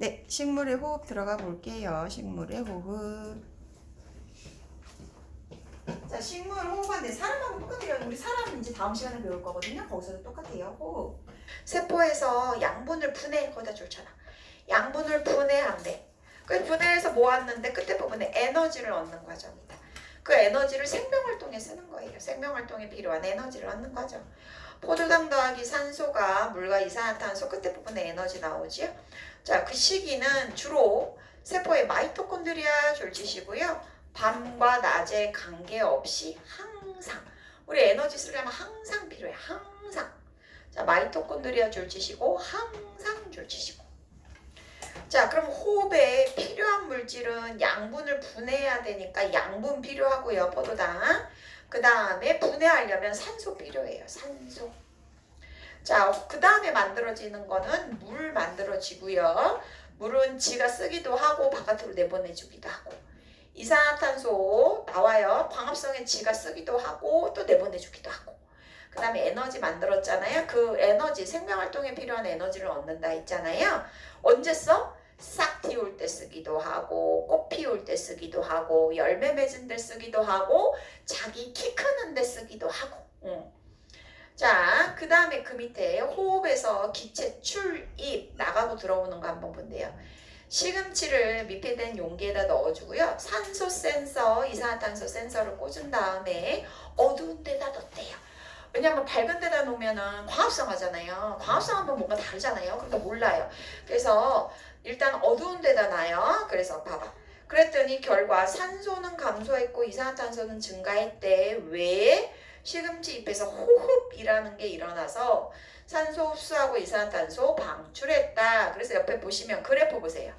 네, 식물의 호흡 들어가 볼게요. 식물의 호흡. 자, 식물 호흡하는데 사람하고 똑같아요. 우리 사람은 이제 다음 시간에 배울 거거든요. 거기서도 똑같아요. 호흡. 세포에서 양분을 분해, 거기다 줄잖아. 양분을 분해한대. 그 분해해서 모았는데 끝에 부분에 에너지를 얻는 과정이다. 그 에너지를 생명활동에 쓰는 거예요. 생명활동에 필요한 에너지를 얻는 과정. 포도당 더하기 산소가 물과 이산화탄소 끝에 부분에 에너지 나오지요. 자, 그 시기는 주로 세포의 마이토콘드리아 졸지시고요. 밤과 낮에 관계없이 항상 우리 에너지 쓰려면 항상 필요해. 항상. 자, 마이토콘드리아 졸지시고 항상 졸지시고. 자, 그럼 호흡에 필요한 물질은 양분을 분해해야 되니까 양분 필요하고요. 포도당. 그 다음에 분해하려면 산소 필요해요. 산소. 자, 그 다음에 만들어지는 거는 물 만들어지고요. 물은 지가 쓰기도 하고 바깥으로 내보내주기도 하고. 이산화탄소 나와요. 광합성에 지가 쓰기도 하고 또 내보내주기도 하고. 그 다음에 에너지 만들었잖아요. 그 에너지, 생명활동에 필요한 에너지를 얻는다 했잖아요. 언제 써? 싹 틔울 때 쓰기도 하고, 꽃 피울 때 쓰기도 하고, 열매 맺은 데 쓰기도 하고, 자기 키 크는 데 쓰기도 하고. 자, 그 다음에 그 밑에 호흡에서 기체 출입 나가고 들어오는 거 한번 본대요. 시금치를密閉된 용기에다 넣어주고요. 산소 센서, 이산화탄소 센서를 꽂은 다음에 어두운 데다 넣대요. 왜냐면 밝은 데다 놓으면은 광합성 하잖아요. 광합성 하면 뭔가 다르잖아요. 그러니까 몰라요. 그래서 일단 어두운 데다 놔요. 그래서 봐봐. 그랬더니 결과 산소는 감소했고 이산화탄소는 증가했대. 왜? 시금치 잎에서 호흡이라는 게 일어나서 산소 흡수하고 이산화탄소 방출했다. 그래서 옆에 보시면 그래프 보세요.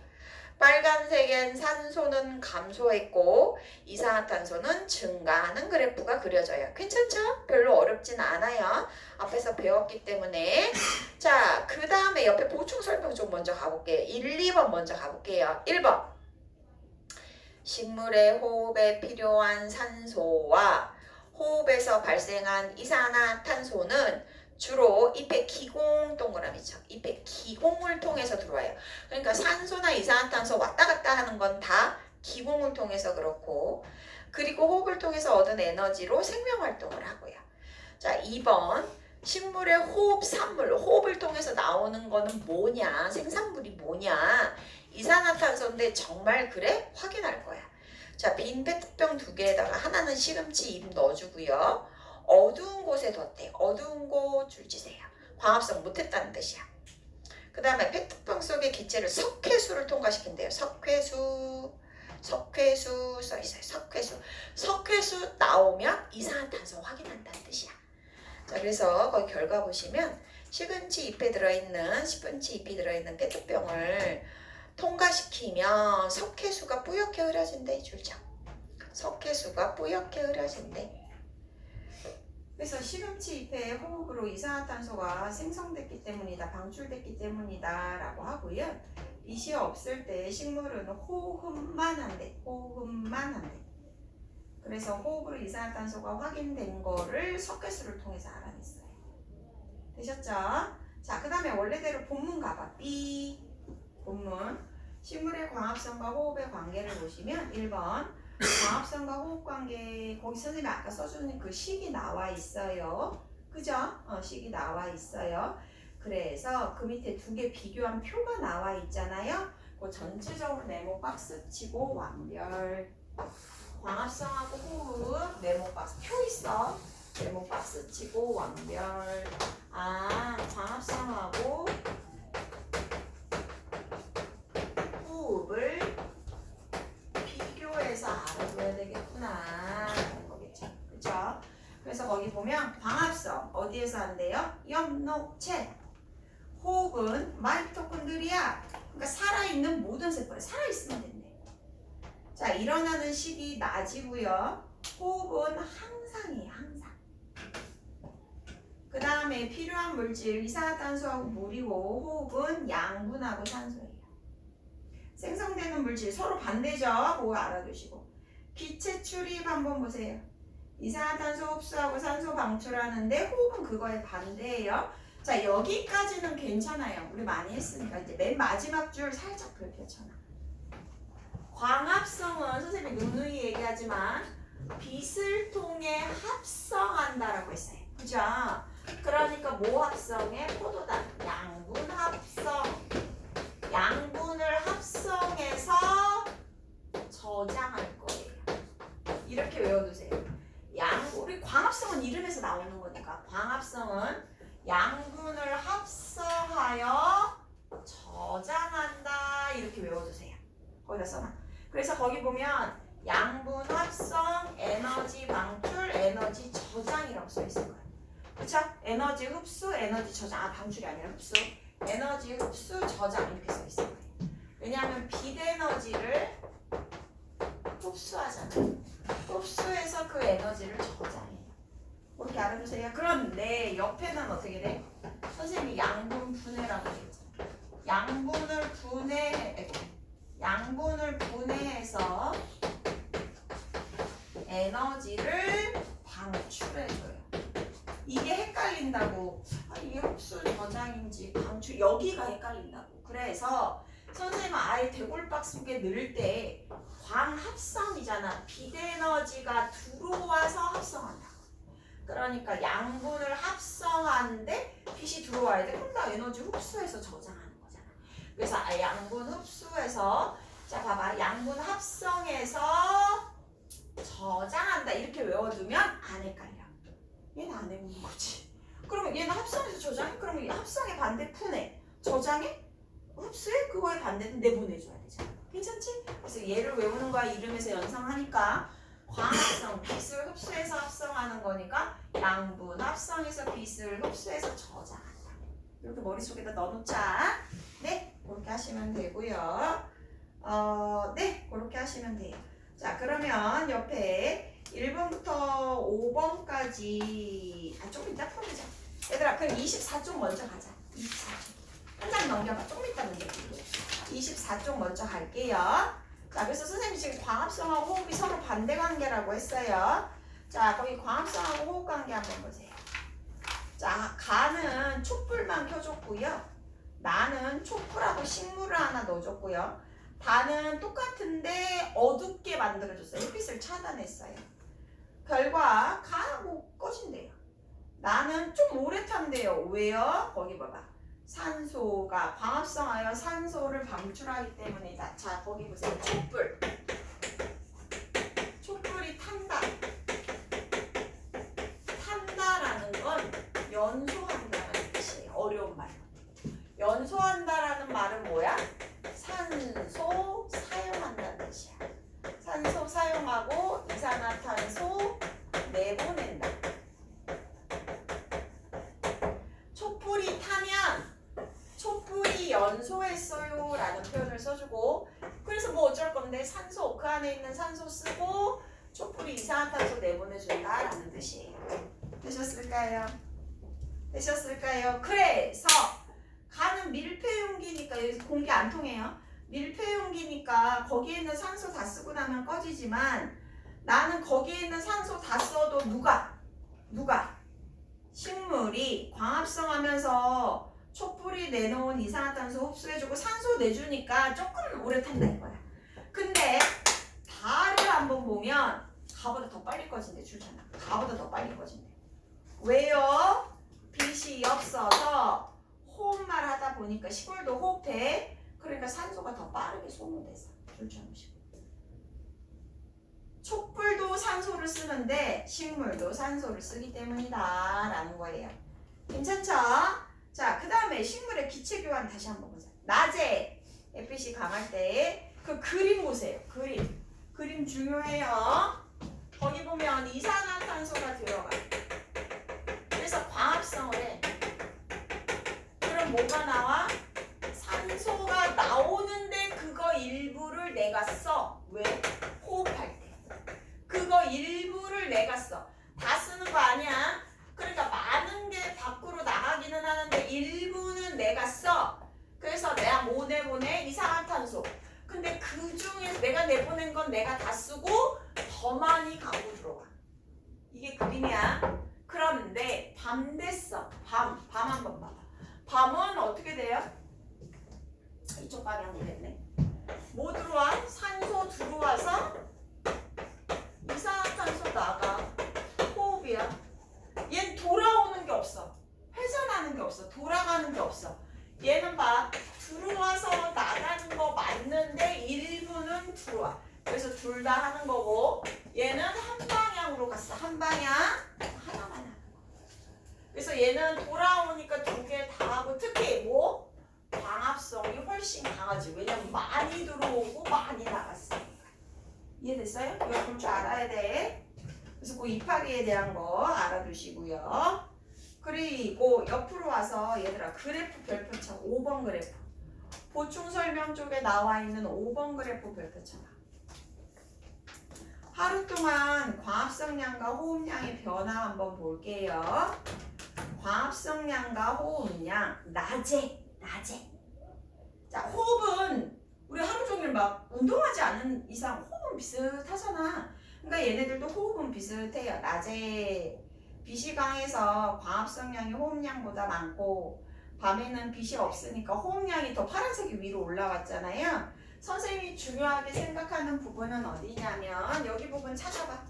빨간색엔 산소는 감소했고 이산화탄소는 증가하는 그래프가 그려져요. 괜찮죠? 별로 어렵진 않아요. 앞에서 배웠기 때문에. 자, 그 다음에 옆에 보충 설명 좀 먼저 가볼게요. 1, 2번 먼저 가볼게요. 1번. 식물의 호흡에 필요한 산소와 호흡에서 발생한 이산화탄소는 주로 잎의 기공 동그라미죠. 잎의 기공을 통해서 들어와요. 그러니까 산소나 이산화탄소 왔다 갔다 하는 건 다 기공을 통해서 그렇고, 그리고 호흡을 통해서 얻은 에너지로 생명활동을 하고요. 자, 2번. 식물의 호흡 산물, 호흡을 통해서 나오는 거는 뭐냐? 생산물이 뭐냐? 이산화탄소인데 정말 그래? 확인할 거야. 자, 빈 페트병 2개에다가 하나는 시금치 잎 넣어주고요. 어두운 곳에 뒀대. 어두운 곳 줄지세요. 광합성 못했다는 뜻이야. 그 다음에 페트병 속의 기체를 석회수를 통과시킨대요. 석회수 써있어요. 석회수 나오면 이산화탄소 확인한다는 뜻이야. 자, 그래서 거기 결과 보시면 시금치 잎이 들어있는 페트병을 통과시키면 석회수가 뿌옇게 흐려진대. 줄죠. 석회수가 뿌옇게 흐려진대. 그래서 시금치 잎의 호흡으로 이산화탄소가 생성됐기 때문이다, 방출됐기 때문이다 라고 하고요. 이시 없을 때 식물은 호흡만 한대. 그래서 호흡으로 이산화탄소가 확인된 거를 석회수를 통해서 알아냈어요. 되셨죠? 자, 그 다음에 원래대로 본문 가봐. B 본문. 식물의 광합성과 호흡의 관계를 보시면 1번 광합성과 호흡 관계, 거기 선생님이 아까 써주는 그 식이 나와 있어요. 그죠? 식이 나와 있어요. 그래서 그 밑에 2개 비교한 표가 나와 있잖아요. 그 전체적으로 네모 박스 치고 완별. 광합성하고 호흡 네모 박스 표 있어. 네모 박스 치고 완별. 아, 광합성하고 호흡을 비교해서 알아둬야 되겠구나 하는 거겠죠. 그쵸? 그래서 거기 보면 광합성 어디에서 한대요? 엽록체. 호흡은 마이토콘드리아. 그러니까 살아있는 모든 세포에 살아있으면 된대. 자, 일어나는 시기 낮이고요. 호흡은 항상이에요. 항상. 그 다음에 필요한 물질 이산화탄소하고 물이고, 호흡은 양분하고 산소예요. 생성되는 물질 서로 반대죠. 그거 알아두시고. 기체 출입 한번 보세요. 이산화탄소 흡수하고 산소 방출하는데 호흡은 그거에 반대예요. 자, 여기까지는 괜찮아요. 우리 많이 했으니까. 이제 맨 마지막 줄 살짝 펼쳐놔. 광합성은 선생님이 누누이 얘기하지만 빛을 통해 합성한다라고 했어요. 그죠? 그러니까 뭐 합성해? 포도당. 양분 합성. 양분을 합성해서 저장할 거예요. 이렇게 외워두세요. 우리 광합성은 이름에서 나오는 거니까. 광합성은 양분을 합성하여 저장한다. 이렇게 외워두세요. 거기다 써놔. 그래서 거기 보면 양분 합성, 에너지 방출, 에너지 저장이라고 써 있을 거예요. 그쵸? 에너지 흡수, 에너지 저장. 아, 방출이 아니라 흡수. 에너지 흡수, 저장 이렇게 써 있을 거예요. 왜냐하면 빛 에너지를 흡수하잖아요. 흡수해서 그 에너지를 저장해요. 그렇게 알아두세요. 그런데 옆에는 어떻게 돼? 선생님이 양분 분해라고 했잖아요. 양분을 분해해서 에너지를 방출해줘요. 이게 헷갈린다고. 아, 이게 흡수 저장인지 방출, 여기가 헷갈린다고. 그래서 선생님은 아예 대골박 속에 넣을 때 광합성이잖아. 빛 에너지가 들어와서 합성한다. 그러니까 양분을 합성하는데 빛이 들어와야 돼. 그럼 나 에너지 흡수해서 저장하는 거잖아. 그래서 양분 흡수해서, 자 봐봐, 양분 합성해서 저장한다. 이렇게 외워두면 안 헷갈려. 얘는 안 해보는 거지. 그러면 얘는 합성해서 저장해? 그러면 합성의 반대 분해. 저장해? 흡수해? 그거의 반대는 내보내줘야 되잖아. 괜찮지? 그래서 얘를 외우는 거야. 이름에서 연상하니까. 광합성, 빛을 흡수해서 합성하는 거니까 양분 합성해서 빛을 흡수해서 저장한다. 이렇게 머릿속에다 넣어놓자. 네, 그렇게 하시면 되고요. 네, 그렇게 하시면 돼요. 자, 그러면 옆에 1번부터 5번까지 조금 이따 풀어보자. 얘들아, 그럼 24쪽 먼저 가자. 24쪽. 한 장 넘겨봐. 조금 이따 넘겨볼게요. 24쪽 먼저 갈게요. 자, 그래서 선생님이 지금 광합성하고 호흡이 서로 반대 관계라고 했어요. 자, 거기 광합성하고 호흡 관계 한번 보세요. 자, 가는 촛불만 켜줬고요. 나는 촛불하고 식물을 하나 넣어줬고요. 다는 똑같은데 어둡게 만들어줬어요. 햇빛을 차단했어요. 결과 가하고 꺼진대요. 나는 좀 오래 탄대요. 왜요? 거기 봐봐. 산소가 광합성하여 산소를 방출하기 때문이다. 자, 거기 보세요. 촛불. 촛불이 탄다. 탄다라는 건 연소한다라는 뜻이에요. 어려운 말로. 연소한다라는 말은 뭐야? 산소 사용한다는 뜻이야. 산소 사용하고 이산화탄소 내보낸다. 촛불이 타면 촛불이 연소했어요 라는 표현을 써주고, 그래서 뭐 어쩔 건데 산소, 그 안에 있는 산소 쓰고 촛불이 이산화탄소 내보내준다 라는 뜻이에요. 되셨을까요? 되셨을까요? 그래서 가는 밀폐용기니까, 여기 공기 안 통해요. 밀폐용기니까 거기에 있는 산소 다 쓰고 나면 꺼지지만, 나는 거기에 있는 산소 다 써도 누가? 식물이 광합성하면서 촛불이 내놓은 이산화탄소 흡수해주고 산소 내주니까 조금 오래 탄다 이거야. 근데 가를 한번 보면 가보다 더 빨리 꺼진대. 줄잖아. 가보다 더 빨리 꺼진대. 왜요? 빛이 없어서 호흡만 하다 보니까, 식물도 호흡해. 그러니까 산소가 더 빠르게 소모돼서 줄쳐놓으시고. 촛불도 산소를 쓰는데 식물도 산소를 쓰기 때문이다 라는 거예요. 괜찮죠? 자, 그 다음에 식물의 기체 교환 다시 한번 보자. 낮에 햇빛이 강할 때 그 그림 보세요. 그림 중요해요. 거기 보면 이산화탄소가 들어가. 그래서 광합성을 해. 그럼 뭐가 나와? 산소가 나오는데 그거 일부를 내가 써. 왜? 호흡할 때. 그거 일부를 내가 써. 다 쓰는 거 아니야. 그러니까 많은 게 밖으로 나가기는 하는데 일부는 내가 써. 그래서 내가 뭐 내보내? 이산화탄소. 근데 그 중에 내가 내보낸 건 내가 다 쓰고 더 많이 가고 들어와. 이게 그림이야. 그런데 밤 됐어. 밤 한번 봐봐. 밤은 어떻게 돼요? 이쪽 방향이 됐네. 뭐 들어와? 산소 들어와서 이산화탄소 나가. 호흡이야. 얘는 돌아오는 게 없어. 회전하는 게 없어. 돌아가는 게 없어. 얘는 봐. 들어와서 나가는 거 맞는데 일부는 들어와. 그래서 둘 다 하는 거고, 얘는 한 방향으로 갔어. 한 방향 하나만 하는 거. 그래서 얘는 돌아오니까 두 개 다 하고, 특히 뭐? 광합성이 훨씬 강하지. 왜냐면 많이 들어오고 많이 나갔으니까. 이해됐어요? 이거 볼 줄 알아야 돼. 그래서 그 입하기에 대한 거 알아두시고요. 그리고 옆으로 와서 얘들아 그래프 별표 쳐. 5번 그래프. 보충 설명 쪽에 나와 있는 5번 그래프 별표 쳐봐. 하루 동안 광합성량과 호흡량의 변화 한번 볼게요. 광합성량과 호흡량 낮에. 자, 호흡은 우리 하루 종일 막 운동하지 않은 이상 호흡은 비슷하잖아. 그러니까 얘네들도 호흡은 비슷해요. 낮에 빛이 강해서 광합성량이 호흡량보다 많고, 밤에는 빛이 없으니까 호흡량이 더 파란색이 위로 올라왔잖아요. 선생님이 중요하게 생각하는 부분은 어디냐면 여기 부분 찾아봐.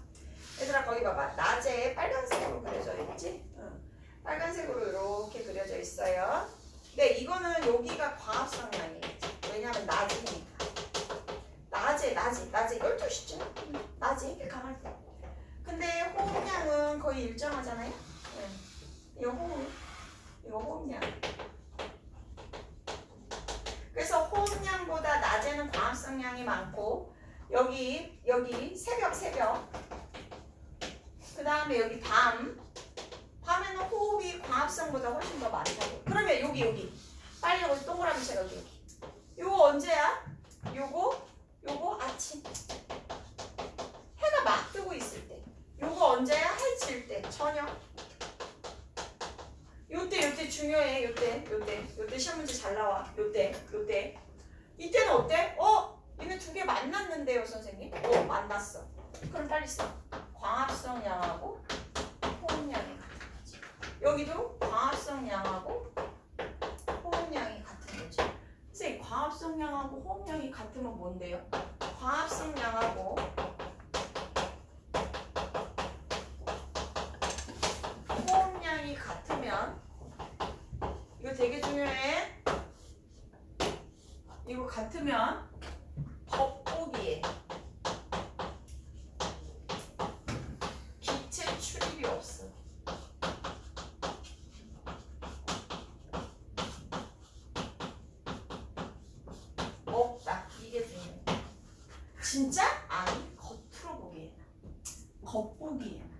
얘들아 거기 봐봐. 낮에 빨간색으로 그려져 있지? 빨간색으로 이렇게 그려져 있어요. 근데 이거는 여기가 광합성량이겠지. 왜냐면 낮이니까. 낮에 12시쯤? 낮에 강할 때. 근데 호흡량은 거의 일정하잖아요. 이거 호흡량. 그래서 호흡량보다 낮에는 광합성량이 많고, 여기 새벽. 그 다음에 여기 밤에는 호흡이 광합성보다 훨씬 더 많다고. 그러면 여기 빨리 여기 동그라미 쳐. 여기 요거 언제야? 요거 아침 해가 막 뜨고 있을 때. 요거 언제야? 해 질 때. 저녁. 요때 중요해. 요때 시험 문제 잘 나와. 요때 이때는 어때? 얘네 두 개 만났는데요 선생님? 만났어. 그럼 빨리 써. 광합성량하고 호흡량이 같은 거지. 여기도 광합성량하고 호흡량이 같은 거지. 선생님 광합성량하고 호흡량이 같으면 뭔데요? 광합성량하고 호흡량이 같으면 이거 되게 중요해. 이거 같으면 겉보기에 기체 출입이 없어. 없다. 이게 중요해. 진짜? 아니, 겉으로 보기에는. 겉보기에는.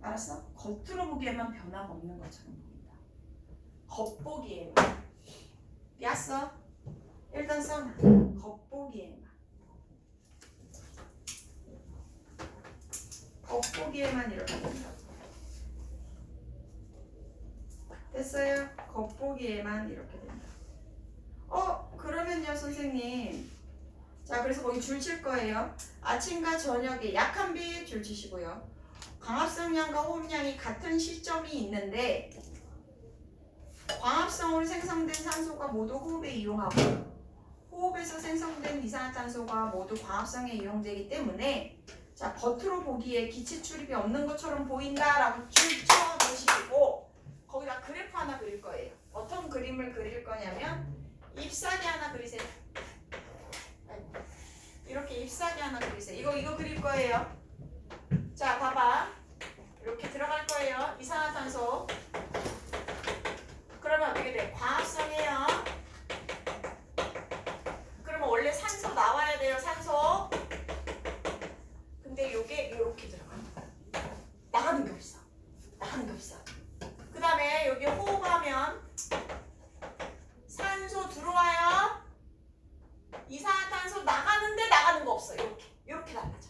알았어? 겉으로 보기에만 변화가 없는 것처럼 보인다. 겉보기에만. 삐았어? 일단 써놔. 겉보기에만. 겉보기에만 이렇게 된다고. 됐어요? 겉보기에만 이렇게 된다. 그러면요 선생님. 자, 그래서 거기 줄 칠 거예요. 아침과 저녁에 약한 빛 줄 치시고요. 광합성량과 호흡량이 같은 시점이 있는데 광합성으로 생성된 산소가 모두 호흡에 이용하고 호흡에서 생성된 이산화탄소가 모두 광합성에 이용되기 때문에, 자, 겉으로 보기에 기체 출입이 없는 것처럼 보인다라고 줄 쳐주시고 거기다 그래프 하나 그릴 거예요. 어떤 그림을 그릴 거냐면 잎사귀 하나 그리세요. 이렇게 잎사귀 하나 그리세요. 이거 그릴 거예요. 자, 봐봐. 이렇게 들어갈 거예요. 이산화탄소. 그러면 어떻게 돼? 광합성이에요. 그러면 원래 산소 나와야 돼요. 산소. 근데 요게 이렇게 들어간다. 나가는 게 없어. 그 다음에 여기 호흡하면 산소 들어와요. 이산화탄소 나가는데 나가는 거 없어. 이렇게 달라져.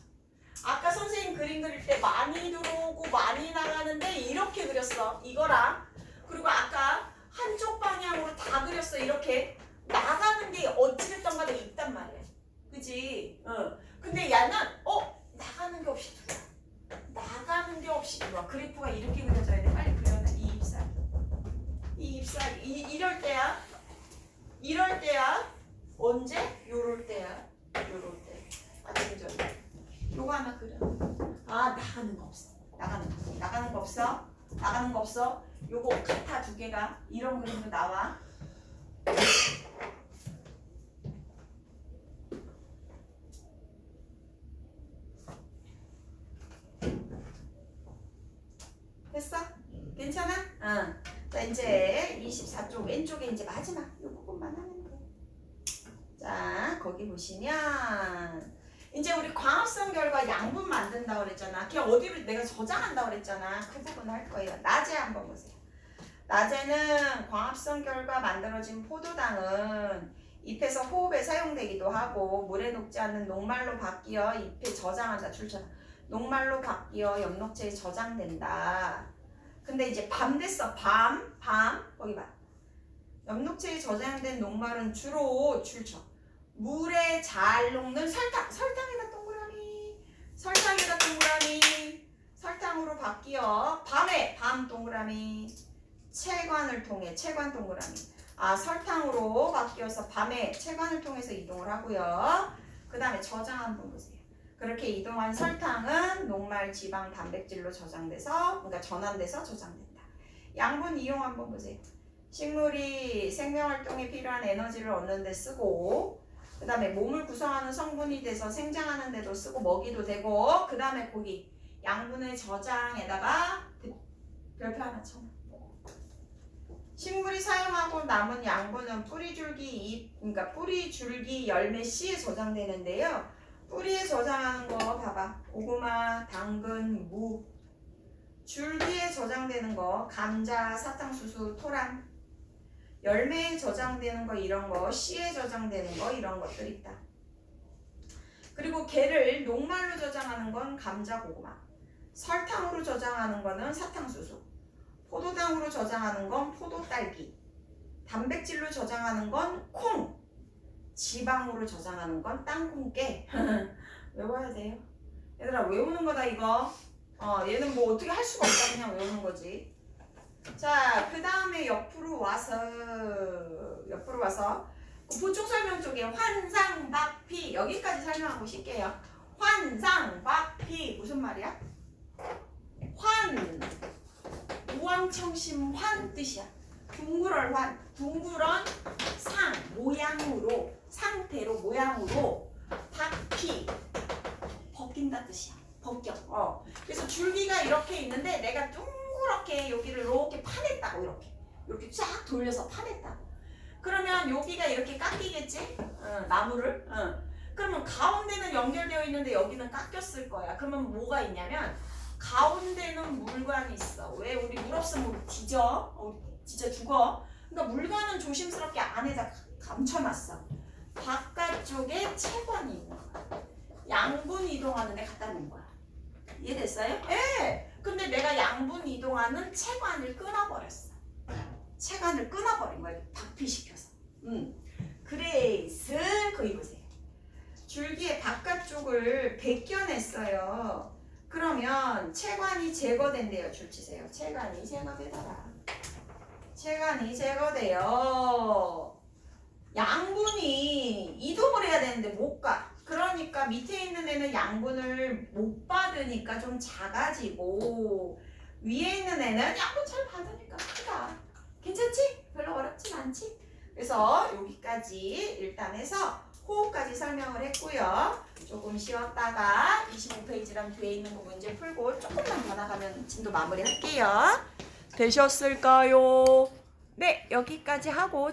아까 선생님 그림 그릴 때 많이 들어오고 많이 나가는데 이렇게 그렸어. 이거랑. 그리고 아까 한쪽 방향으로 다 그렸어. 이렇게 나가는 게 어찌됐든 간에 있단 말이야. 그지? 근데 얘는 나가는 게 없이 들어와. 그래프가 이렇게 그려져야 돼. 빨리 그려놔. 할 때야? 언제? 요럴 때야. 요럴 때. 아침 저녁. 요거 하나 그려. 아 나가는 거 없어. 나가는 거 없어. 나가는 거 없어. 요거 같아 두 개가. 이런 그림도 나와. 됐어? 괜찮아? 응. 자 이제 24쪽 왼쪽에 이제 마지막 요 부분만 하면 돼. 자 거기 보시면 이제 우리 광합성 결과 양분 만든다고 그랬잖아. 그냥 어디로 내가 저장한다고 그랬잖아. 그 부분 할 거예요. 낮에 한번 보세요. 낮에는 광합성 결과 만들어진 포도당은 잎에서 호흡에 사용되기도 하고 물에 녹지 않는 녹말로 바뀌어 잎에 저장한다. 출처. 녹말로 바뀌어 엽록체에 저장된다. 근데 이제 밤 됐어. 밤 거기 봐. 엽록체에 저장된 녹말은 주로 출처. 물에 잘 녹는 설탕에다 동그라미, 설탕으로 바뀌어 밤 동그라미, 체관을 통해 체관 동그라미. 아 설탕으로 바뀌어서 밤에 체관을 통해서 이동을 하고요. 그 다음에 저장 한번 보세요. 그렇게 이동한 설탕은 녹말 지방 단백질로 저장돼서 그러니까 전환돼서 저장된다. 양분 이용 한번 보세요. 식물이 생명활동에 필요한 에너지를 얻는 데 쓰고 그 다음에 몸을 구성하는 성분이 돼서 생장하는 데도 쓰고 먹이도 되고 그 다음에 고기 양분의 저장에다가 별표 하나 쳐. 식물이 사용하고 남은 양분은 그러니까 뿌리, 줄기, 열매, 씨에 저장되는데요. 뿌리에 저장하는 거 봐봐. 고구마, 당근, 무. 줄기에 저장되는 거 감자, 사탕수수, 토란. 열매에 저장되는 거 이런 거, 씨에 저장되는 거 이런 것들 있다. 그리고 걔를 녹말로 저장하는 건 감자, 고구마. 설탕으로 저장하는 거는 사탕수수. 포도당으로 저장하는 건 포도, 딸기. 단백질로 저장하는 건 콩. 지방으로 저장하는 건 땅콩깨. 외워야 돼요. 얘들아 외우는 거다 이거. 얘는 뭐 어떻게 할 수가 없다. 그냥 외우는 거지. 자, 그 다음에 옆으로 와서 보충 설명 쪽에 환상박피 여기까지 설명하고 쉴게요. 환상박피 무슨 말이야? 우왕청심 환 뜻이야. 둥그럴 환, 둥그런 상, 모양으로, 상태로, 모양으로 박피, 벗긴다 뜻이야. 벗겨. 그래서 줄기가 이렇게 있는데 내가 둥그렇게 여기를 이렇게 파냈다고 이렇게 쫙 돌려서 파냈다고. 그러면 여기가 이렇게 깎이겠지? 나무를. 그러면 가운데는 연결되어 있는데 여기는 깎였을 거야. 그러면 뭐가 있냐면 가운데는 물관이 있어. 왜? 우리 물 없으면 우리 진짜 죽어. 그러니까 물관은 조심스럽게 안에다 감춰놨어. 바깥쪽에 체관이 있는 거야. 양분 이동하는 데 갖다 놓은 거야. 이해됐어요? 예. 근데 내가 양분 이동하는 체관을 끊어버렸어. 체관을 끊어버린 거야. 박피시켜서. 그래서 거기 보세요. 줄기의 바깥쪽을 벗겨냈어요. 그러면 체관이 제거된대요. 줄 치세요. 체관이 제거되더라. 체관이 제거돼요. 양분이 이동을 해야 되는데 못 가. 그러니까 밑에 있는 애는 양분을 못 받으니까 좀 작아지고 위에 있는 애는 양분 잘 받으니까 크다. 괜찮지? 별로 어렵진 않지? 그래서 여기까지 일단 해서 호흡까지 설명을 했고요. 조금 쉬었다가 25페이지랑 뒤에 있는 거 문제 풀고 조금만 더 나가면 진도 마무리 할게요. 되셨을까요? 네, 여기까지 하고